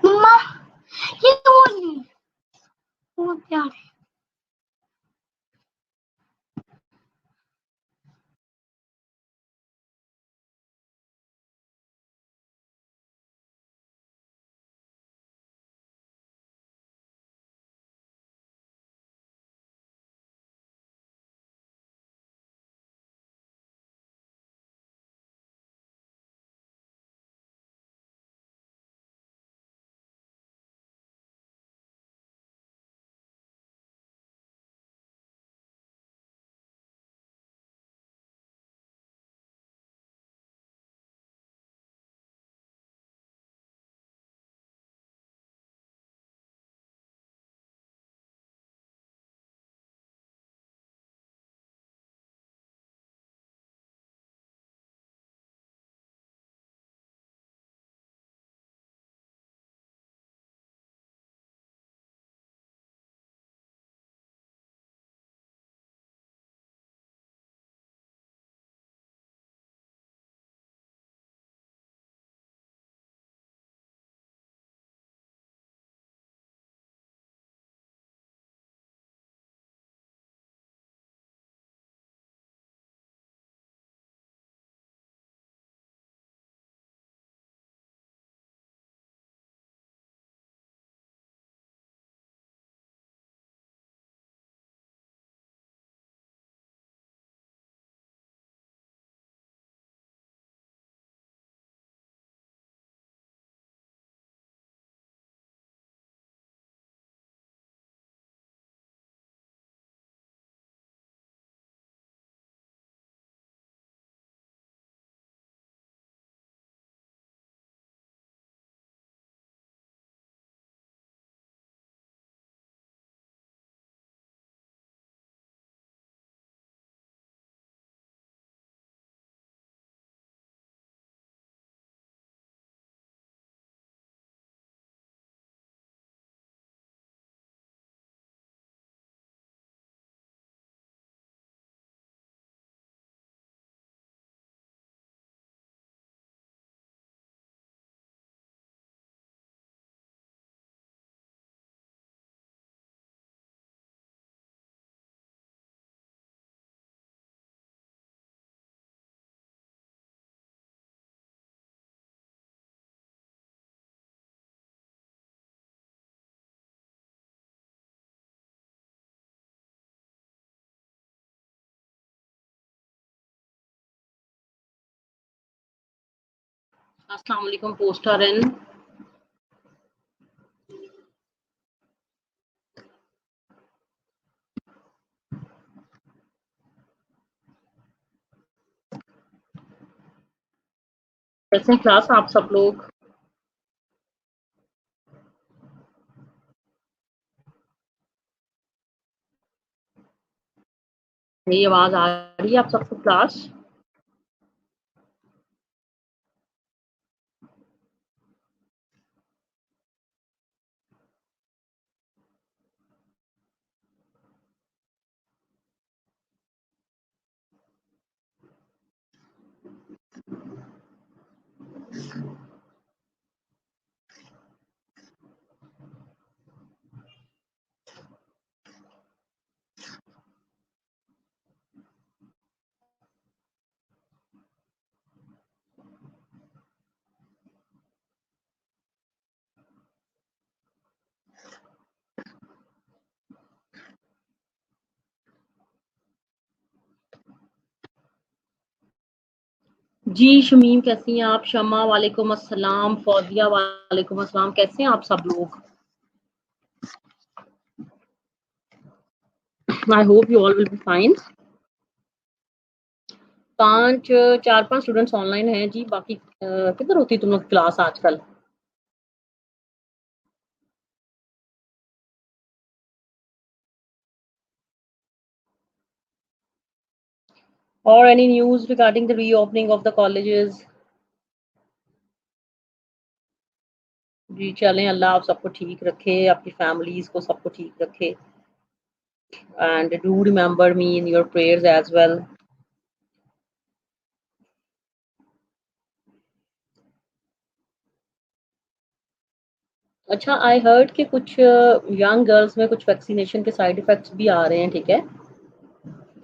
मम्मा ये वो प्यार अस्सलाम वालेकुम पोस्टर इन कैसे क्लास आप सब लोग? मेरी आवाज आ रही है आप सबको क्लास? जी शमीम कैसी हैं आप? शमा वालेकुम अस्सलाम, फौजिया वालेकुम अस्सलाम, कैसे हैं आप सब लोग? I hope you all will be fine. 4-5 students online हैं जी, बाकी किधर होती तुम लोग क्लास आजकल? और any news regarding the reopening of the colleges? जी चलें, अल्लाह आप सबको ठीक रखे, आपकी फैमिलीज को सबको ठीक रखे। And do remember me in your prayers as well. अच्छा, आई हर्ड कि कुछ यंग गर्ल्स में कुछ वैक्सीनेशन के साइड इफेक्ट्स भी आ रहे हैं, ठीक है?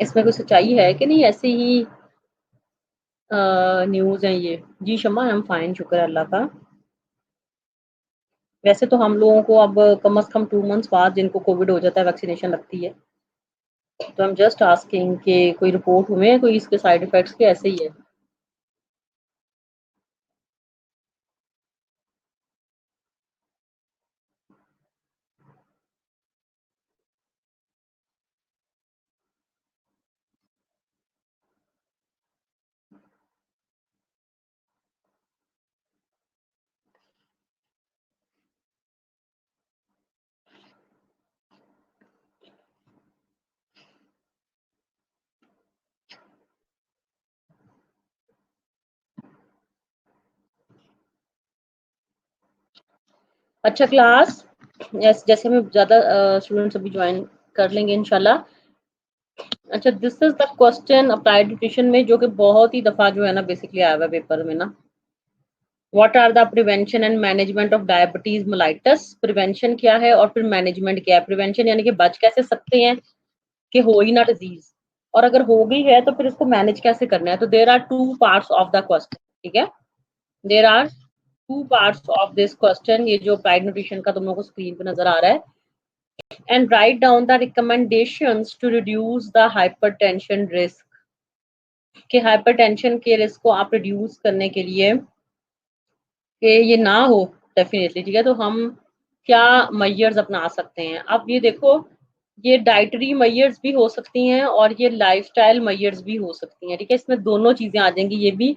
इसमें कोई सच्चाई है कि नहीं, ऐसे ही न्यूज़ है ये? जी शम्मा, आई एम फाइन, शुक्र है अल्लाह का। वैसे तो हम लोगों को अब कम से कम 2 मंथ्स बाद जिनको कोविड हो जाता है वैक्सीनेशन लगती है। तो आई एम जस्ट आस्किंग कि कोई रिपोर्ट हुए हैं कोई इसके साइड इफेक्ट्स के, ऐसे ही है? अच्छा क्लास, जैसे में ज़्यादा स्टूडेंट्स अभी ज्वाइन कर लेंगे इंशाल्लाह। अच्छा, this is the question applied nutrition में जो कि बहुत ही दफा जो है ना बेसिकली आया हुआ है पेपर में ना। What are the prevention and management of diabetes mellitus? Prevention क्या है और फिर मैनेजमेंट क्या है? प्रिवेंशन यानी कि बच कैसे सकते हैं कि हो ही ना डिजीज, और अगर हो गई है तो फिर इसको मैनेज कैसे करना है। तो there are two parts of the question, ठीक है? There are two parts of this question, ये जो अप्लाइड न्यूट्रिशन का तुम लोगों को स्क्रीन पे नजर आ रहा है। And write down the recommendations to reduce the hypertension risk, कि हाइपरटेंशन के रिस्क को आप रिड्यूस करने के लिए कि ये ना हो डेफिनेटली, ठीक है? तो हम क्या मेजर्स अपना सकते हैं? अब ये देखो, ये डाइटरी मेजर्स भी हो सकती हैं और ये लाइफस्टाइल मेजर्स भी हो सकती हैं, ठीक है? इसमें दोनों चीजें आ जाएंगी। ये भी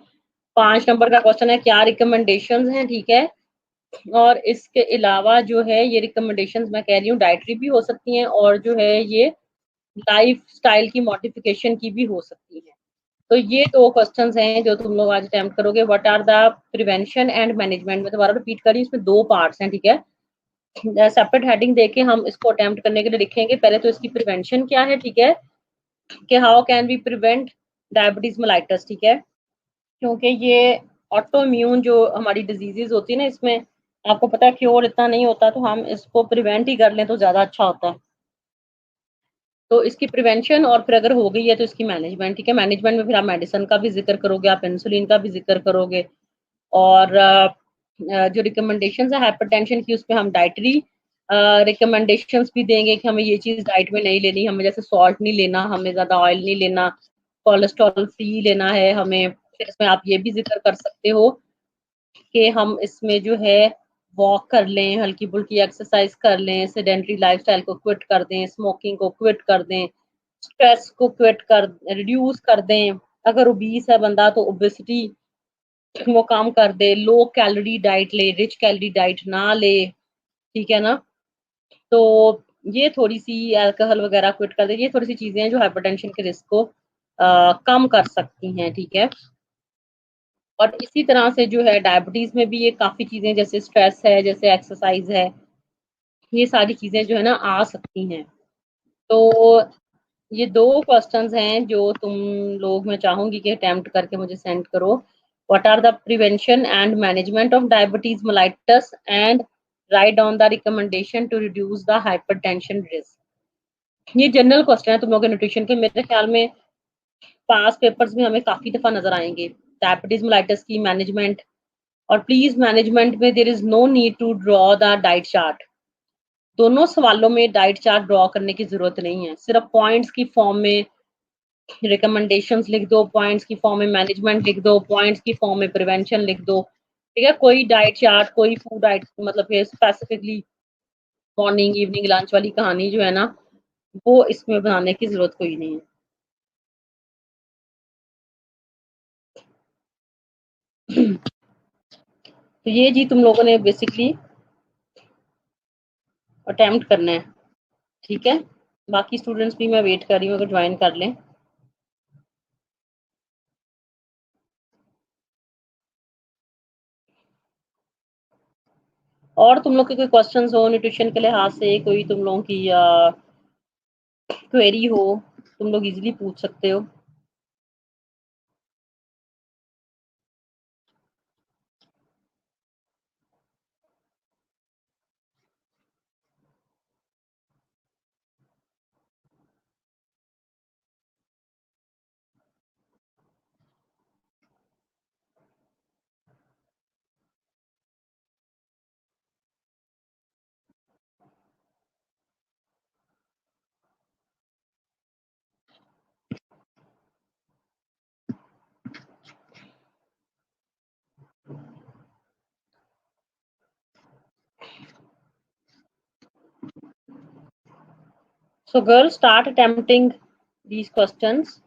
5 नंबर का क्वेश्चन है, क्या रिकमेंडेशंस हैं, ठीक है? और इसके अलावा जो है ये रिकमेंडेशंस मैं कह रही हूँ डाइटरी भी हो सकती हैं और जो है ये लाइफ स्टाइल की मॉडिफिकेशन की भी हो सकती है। तो ये दो क्वेश्चंस हैं जो तुम लोग आज अटेम्प्ट करोगे। What are the prevention and management, मैं दोबारा रिपीट कर रही हूँ, इसमें दो पार्ट्स हैं, ठीक है? सेपरेट हेडिंग देके हम इसको अटेम्प्ट करने के लिए लिखेंगे। पहले तो इसकी प्रिवेंशन क्या है, ठीक है, कि how can we prevent diabetes mellitus, ठीक है? क्योंकि ये ऑटो इम्यून जो हमारी डिजीजेज होती है ना, इसमें आपको पता है क्योर इतना नहीं होता, तो हम इसको प्रिवेंट ही कर लें तो ज्यादा अच्छा होता है। तो इसकी प्रिवेंशन और फिर अगर हो गई है तो इसकी मैनेजमेंट, ठीक है? मैनेजमेंट में फिर आप मेडिसिन का भी जिक्र करोगे, आप इंसुलिन का भी जिक्र करोगे, और जो रिकमेंडेशंस है हाइपरटेंशन की, उसमें हम डाइटरी रिकमेंडेशंस भी देंगे कि हमें ये चीज डाइट में नहीं लेनी, हमें जैसे सॉल्ट नहीं लेना, हमें ज्यादा ऑयल नहीं लेना, कोलेस्ट्रॉल फ्री लेना है हमें। फिर इसमें आप ये भी जिक्र कर सकते हो कि हम इसमें जो है वॉक कर लें, हल्की फुल्की एक्सरसाइज कर लें, सेडेंटरी लाइफस्टाइल को क्विट कर दें, स्मोकिंग को क्विट कर दें, स्ट्रेस को क्विट कर रिड्यूस कर दें। अगर ओबीस है बंदा तो ओबेसिटी वो काम कर दे, लो कैलोरी डाइट ले, रिच कैलोरी डाइट ना ले, ठीक है ना? तो ये थोड़ी सी अल्कोहल वगैरह क्विट कर दे, ये थोड़ी सी चीजें हैं जो हाइपरटेंशन के रिस्क को कम कर सकती हैं, ठीक है? और इसी तरह से जो है डायबिटीज में भी ये काफी चीजें, जैसे स्ट्रेस है, जैसे एक्सरसाइज है, ये सारी चीजें जो है ना आ सकती हैं। तो ये दो क्वेश्चंस हैं जो तुम लोग, मैं चाहूंगी कि अटेम्प्ट करके मुझे सेंड करो। What are the prevention and management of diabetes mellitus, and write down the recommendation to reduce the hypertension risk. ये जनरल क्वेश्चन है तुम लोग के न्यूट्रिशन के, मेरे ख्याल में पास पेपर्स में हमें काफी दफा नजर आएंगे। डायबिटीज मेलाइटस की मैनेजमेंट, और प्लीज मैनेजमेंट में there is no need to draw the diet chart. दोनों सवालों में डाइट चार्ट ड्रॉ करने की जरूरत नहीं है, सिर्फ पॉइंट्स की फॉर्म में रिकमेंडेशंस लिख दो, पॉइंट्स की फॉर्म में मैनेजमेंट लिख दो, पॉइंट्स की फॉर्म में प्रिवेंशन लिख दो, ठीक है? कोई डाइट चार्ट, कोई फूड डाइट मतलब स्पेसिफिकली मॉर्निंग इवनिंग लंच वाली कहानी जो है ना, वो इसमें बनाने की जरूरत कोई नहीं है। तो ये जी तुम लोगों ने बेसिकली अटेम्प्ट करना है, ठीक है? बाकी स्टूडेंट्स भी मैं वेट कर रही हूँ अगर ज्वाइन कर लें। और तुम लोग के कोई क्वेश्चंस हो न्यूट्रिशन के लिहाज से, कोई तुम लोगों की क्वेरी हो, तुम लोग इजीली पूछ सकते हो। So girls, start attempting these questions.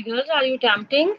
Girls, are you attempting?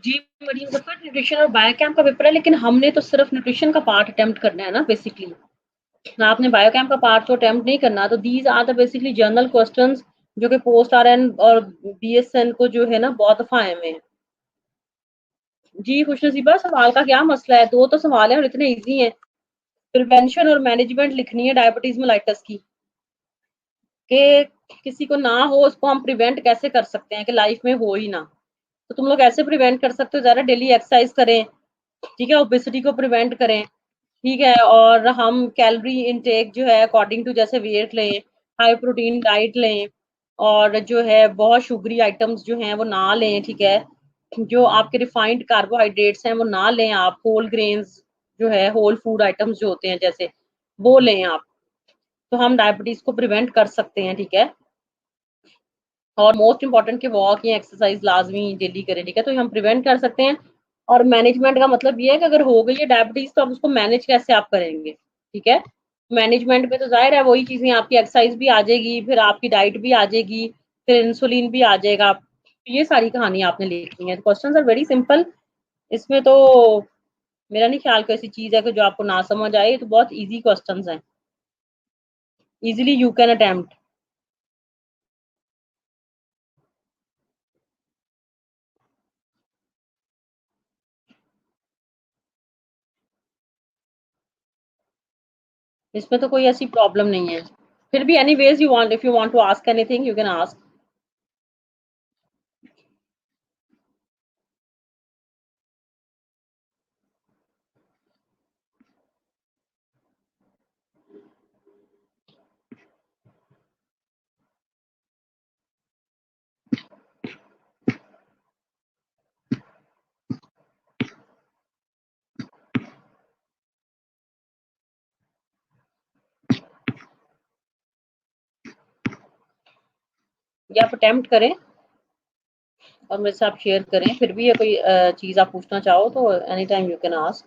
जी मरीम जफर, न्यूट्रिशन और बायोकेम का पेपर है, लेकिन हमने तो सिर्फ न्यूट्रिशन का पार्ट अटेम्प्ट करना है ना बेसिकली। आपने बायोकेम का पार्ट तो अटेम्प्ट नहीं करना। तो these are the basically general questions जो कि पोस्ट आरएन और बीएसएन को जो है ना बहुत दफा आए हुए हैं। जी खुशनसीबा, सवाल का क्या मसला है? दो तो सवाल है और इतने इजी हैं। प्रिवेंशन और मैनेजमेंट लिखनी है डायबिटीज मेलाइटस की, कि किसी को ना हो उसको हम प्रिवेंट कैसे कर सकते हैं कि लाइफ में हो ही ना। तो तुम लोग ऐसे प्रिवेंट कर सकते हो, जरा डेली एक्सरसाइज करें, ठीक है, ओबेसिटी को प्रिवेंट करें, ठीक है, और हम कैलोरी इनटेक जो है अकॉर्डिंग टू जैसे वेट लें, हाई प्रोटीन डाइट लें, और जो है बहुत शुगरी आइटम्स जो हैं वो ना लें, ठीक है, जो आपके रिफाइंड कार्बोहाइड्रेट्स हैं वो ना लें, आप होल ग्रेन्स जो है होल फूड आइटम्स जो होते हैं जैसे वो लें आप। तो हम डायबिटीज को प्रिवेंट कर सकते हैं, ठीक है। और मोस्ट इंपॉर्टेंट कि वॉक या एक्सरसाइज लाजमी डेली करें, ठीक है, तो हम प्रिवेंट कर सकते हैं। और मैनेजमेंट का मतलब ये है कि अगर हो गई है डायबिटीज तो आप उसको मैनेज कैसे आप करेंगे, ठीक है। मैनेजमेंट में तो जाहिर है वही चीजें, आपकी एक्सरसाइज भी आ जाएगी, फिर आपकी डाइट भी आ जाएगी, फिर इंसुलिन भी आ जाएगा। ये सारी कहानी आपने लिखनी है। क्वेश्चंस आर वेरी सिंपल, इसमें तो मेरा नहीं ख्याल कोई ऐसी चीज है कि जो आपको ना समझ आए। तो बहुत इजी क्वेश्चंस हैं, इजीली यू कैन अटेम्प्ट। इसमें तो कोई ऐसी प्रॉब्लम नहीं है। फिर भी anyways you want, if you want to ask anything you can ask. या आप अटेम्प्ट करें और मेरे साथ शेयर करें। फिर भी ये कोई चीज आप पूछना चाहो तो any time you can ask.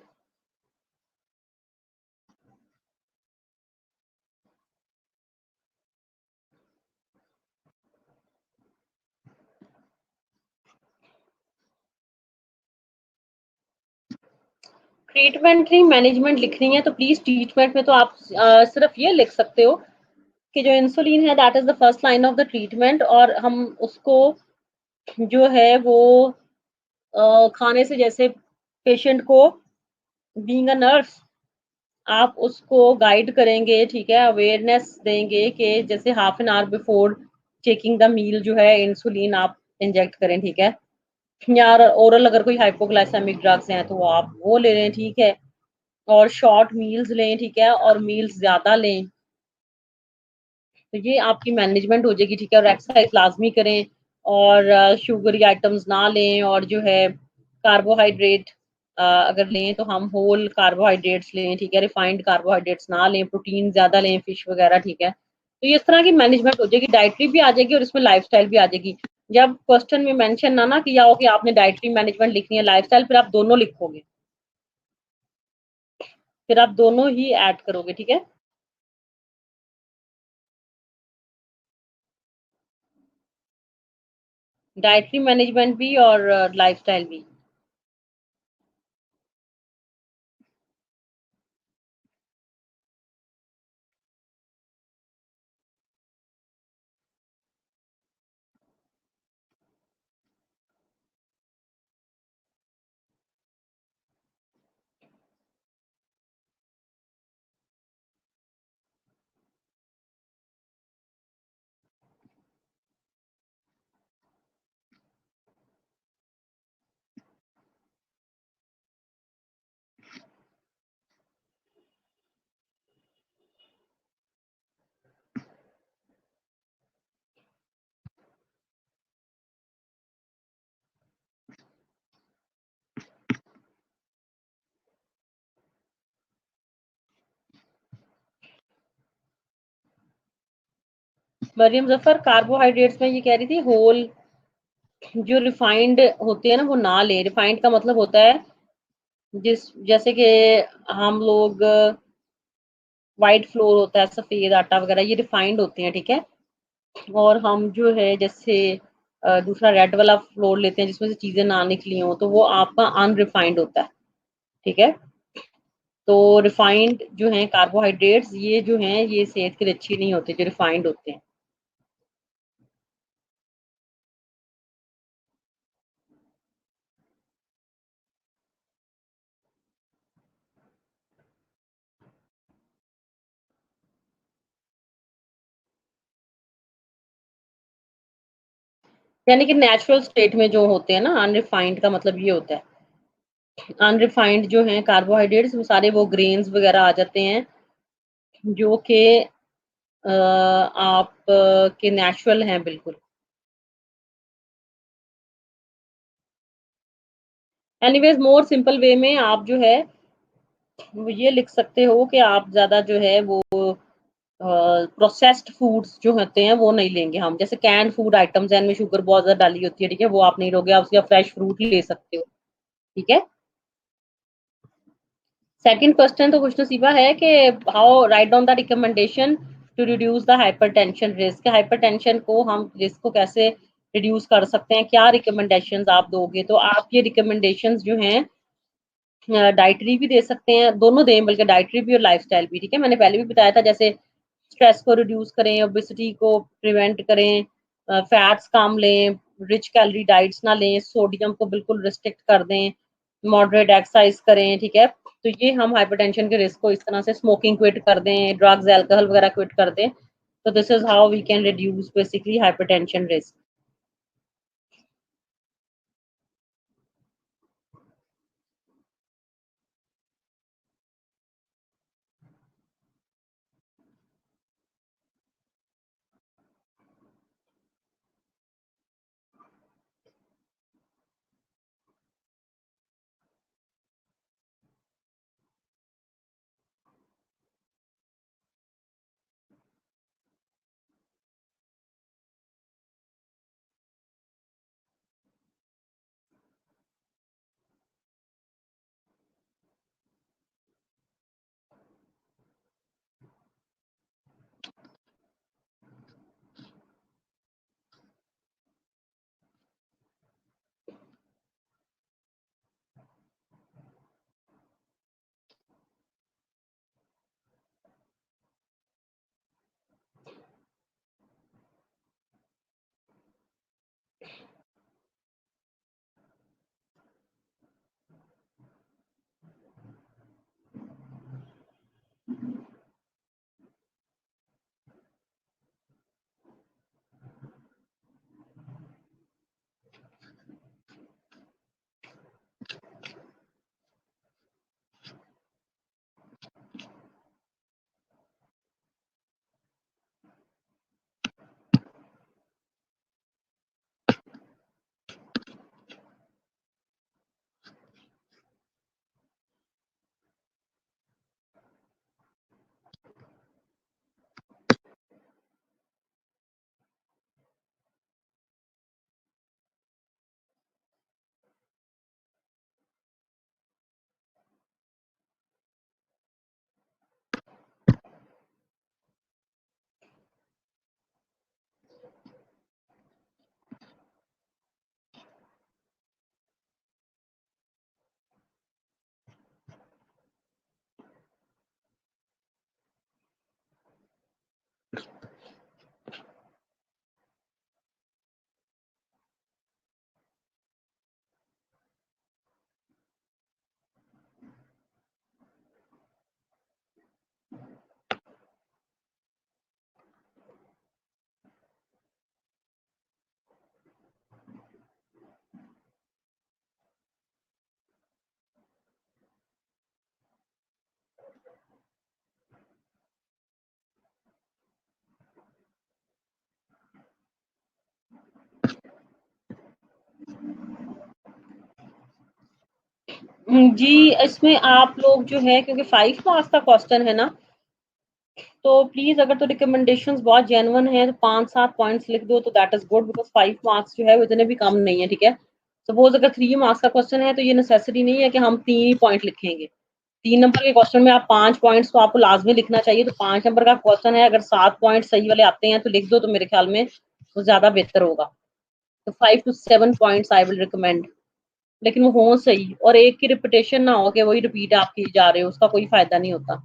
Treatment नहीं मैनेजमेंट लिखनी है तो प्लीज ट्रीटमेंट में तो आप सिर्फ ये लिख सकते हो कि जो इंसुलिन है that is the first line of the treatment, और हम उसको जो है वो खाने से जैसे पेशेंट को बीइंग अ नर्स आप उसको गाइड करेंगे, ठीक है, अवेयरनेस देंगे कि जैसे half an hour before taking the meal जो है इंसुलिन आप इंजेक्ट करें, ठीक है, या ओरल अगर कोई हाइपोग्लाइसेमिक ड्रग्स हैं तो वो आप वो ले लें, ठीक है, और शॉर्ट मील्स लें, ठीक है, और मील्स ज्यादा लें। तो ये आपकी मैनेजमेंट हो जाएगी, ठीक है, और एक्सरसाइज लाजमी करें, और शुगरी आइटम्स ना लें, और जो है कार्बोहाइड्रेट अगर लें तो हम होल कार्बोहाइड्रेट्स लें, ठीक है, रिफाइंड कार्बोहाइड्रेट्स ना लें, प्रोटीन ज्यादा लें, फिश वगैरह, ठीक है। तो ये इस तरह की मैनेजमेंट हो जाएगी, डाइटरी भी आ जाएगी और इसमें लाइफस्टाइल भी आ जाएगी। जब क्वेश्चन में मेंशन ना किया हो कि आपने डाइटरी मैनेजमेंट लिखनी है लाइफस्टाइल, फिर आप दोनों लिखोगे, फिर आप दोनों ही ऐड करोगे, ठीक है। डाइटरी मैनेजमेंट भी और लाइफस्टाइल भी। मरियम जफर, कार्बोहाइड्रेट्स में ये कह रही थी होल जो रिफाइंड होते हैं ना वो ना ले। रिफाइंड का मतलब होता है जिस जैसे कि हम लोग व्हाइट फ्लोर होता है, सफेद आटा वगैरह, ये रिफाइंड होते हैं, ठीक है। और हम जो है जैसे दूसरा रेड वाला फ्लोर लेते हैं जिसमें से चीजें ना निकली हो, तो वो आपका अनरिफाइंड होता है, ठीक है। तो रिफाइंड जो है कार्बोहाइड्रेट्स, ये जो हैं ये सेहत के लिए अच्छी नहीं होते, जो रिफाइंड होते हैं। यानी कि नेचुरल स्टेट में जो होते हैं ना, अनरिफाइंड का मतलब ये होता है। अनरिफाइंड जो है कार्बोहाइड्रेट्स, वो सारे वो ग्रेन्स वगैरह आ जाते हैं जो कि आप के नेचुरल हैं बिल्कुल। एनीवेज मोर सिंपल वे में आप जो है वो ये लिख सकते हो कि आप ज़्यादा जो है वो प्रोसेस्ड फूड्स जो होते हैं वो नहीं लेंगे हम, जैसे कैन फूड आइटम्स हैं, इनमें शुगर बहुत ज़्यादा डाली होती है, ठीक है, वो आप नहीं लोगे, आप उसका फ्रेश फ्रूट ही ले सकते हो, ठीक है। सेकंड क्वेश्चन तो खुश नसीबा है कि how write down the recommendation to reduce the hypertension risk. Hypertension को हम रिस्क को कैसे रिड्यूस कर सकते हैं, क्या रिकमेंडेशंस आप दोगे? तो आप ये रिकमेंडेशंस जो हैं डाइटरी भी दे सकते हैं, दोनों दें बल्कि डाइटरी भी और लाइफस्टाइल भी, ठीक है। मैंने पहले भी बताया था, जैसे स्ट्रेस को रिड्यूस करें, ओबेसिटी को प्रिवेंट करें, फैट्स कम लें, रिच कैलोरी डाइट्स ना लें, सोडियम को बिल्कुल रिस्ट्रिक्ट कर दें, मॉडरेट एक्सरसाइज करें, ठीक है। तो ये हम हाइपरटेंशन के रिस्क को इस तरह से, स्मोकिंग क्विट कर दें, ड्रग्स अल्कोहल वगैरह क्विट कर दें, तो this is how we can reduce basically hypertension risk. जी, इसमें आप लोग जो है, क्योंकि 5 मार्क्स का क्वेश्चन है ना, तो प्लीज अगर तो रिकमेंडेशंस बहुत जेन्युइन है तो 5-7 पॉइंट्स लिख दो, तो that is good, because 5 marks जो है वो इतने भी कम नहीं है, ठीक है। सपोज अगर 3 मार्क्स का क्वेश्चन है तो ये नेसेसरी नहीं है कि हम 3 ही पॉइंट लिखेंगे। 3 नंबर के क्वेश्चन में आप 5 पॉइंट्स तो आपको लाजमी लिखना चाहिए, तो 5 नंबर का क्वेश्चन है, अगर 7 पॉइंट सही वाले आते हैं तो लिख दो, तो मेरे ख्याल में वो ज्यादा बेहतर होगा। तो 5 to 7 points I will recommend, लेकिन वो हो सही और एक की रिपीटेशन ना हो कि वही रिपीट आप किए जा रहे हो, उसका कोई फायदा नहीं होता।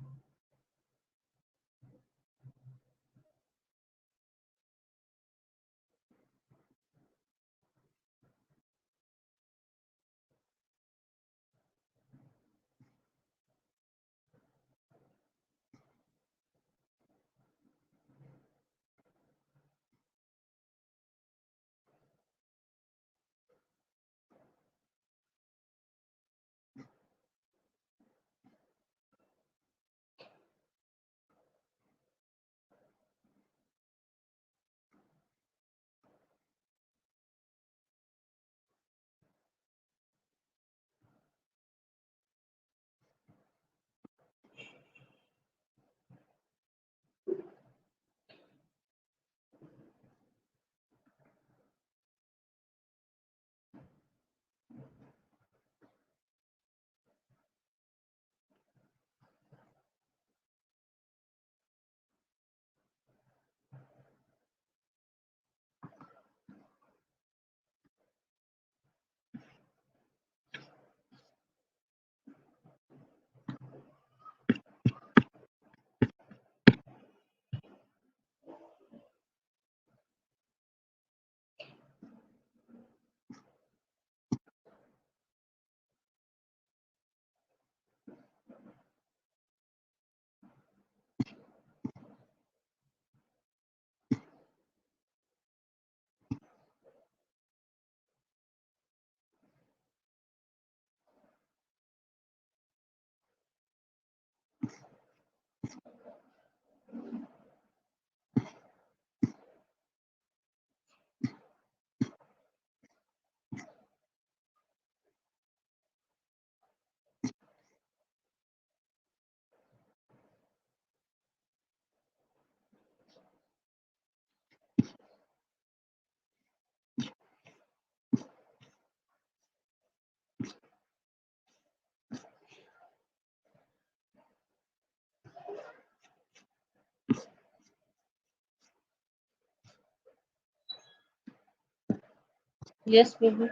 Yes baby.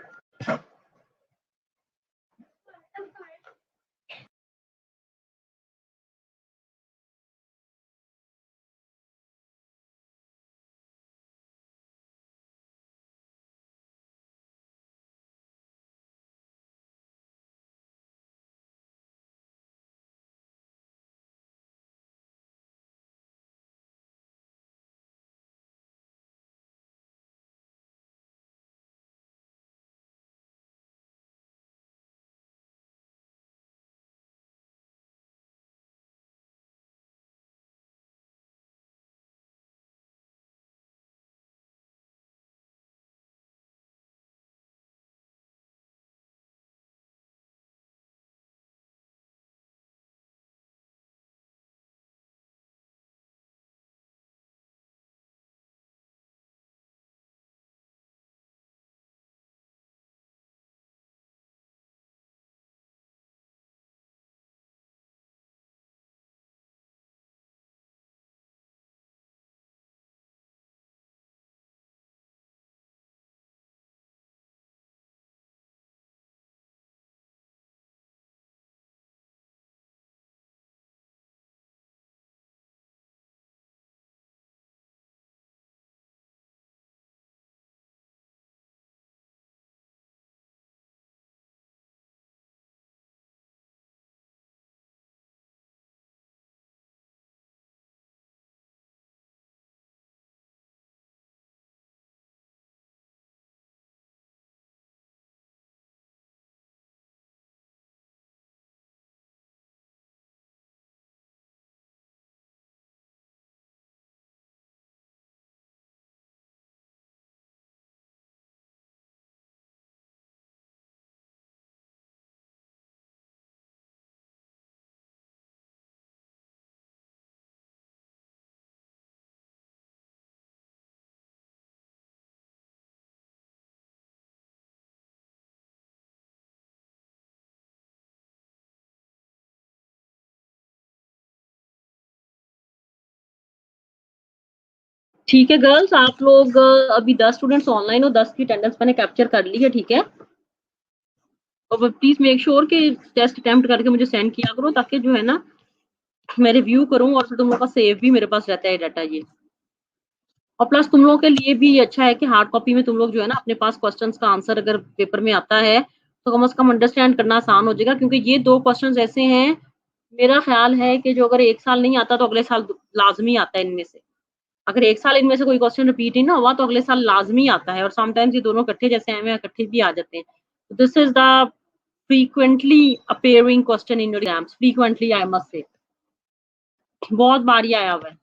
ठीक है गर्ल्स, आप लोग अभी 10 स्टूडेंट्स ऑनलाइन हो, 10 की अटेंडेंस मैंने कैप्चर कर ली है, ठीक है। और प्लीज मेक श्योर कि टेस्ट अटेम्प्ट करके मुझे सेंड किया करो, ताकि जो है ना मैं रिव्यू करूँ और फिर तुम लोगों का सेव भी मेरे पास रहता है डाटा ये। और प्लस तुम लोगों के लिए भी ये अच्छा है कि हार्ड कॉपी में तुम लोग जो है ना अपने पास क्वेश्चंस का आंसर अगर पेपर में आता है तो कम से कम अंडरस्टैंड करना आसान हो जाएगा, क्योंकि ये 2 क्वेश्चंस ऐसे हैं, मेरा ख्याल है कि जो अगर 1 साल नहीं आता तो अगले साल लाजमी आता है इनमें से। अगर 1 साल इनमें से कोई क्वेश्चन रिपीट ही ना हुआ तो अगले साल लाजमी आता है, और समटाइम्स ये दोनों इकट्ठे जैसे हैं इकट्ठे भी आ जाते हैं। This is the frequently appearing question in your exams, frequently I must say, बहुत बार ही आया हुआ है।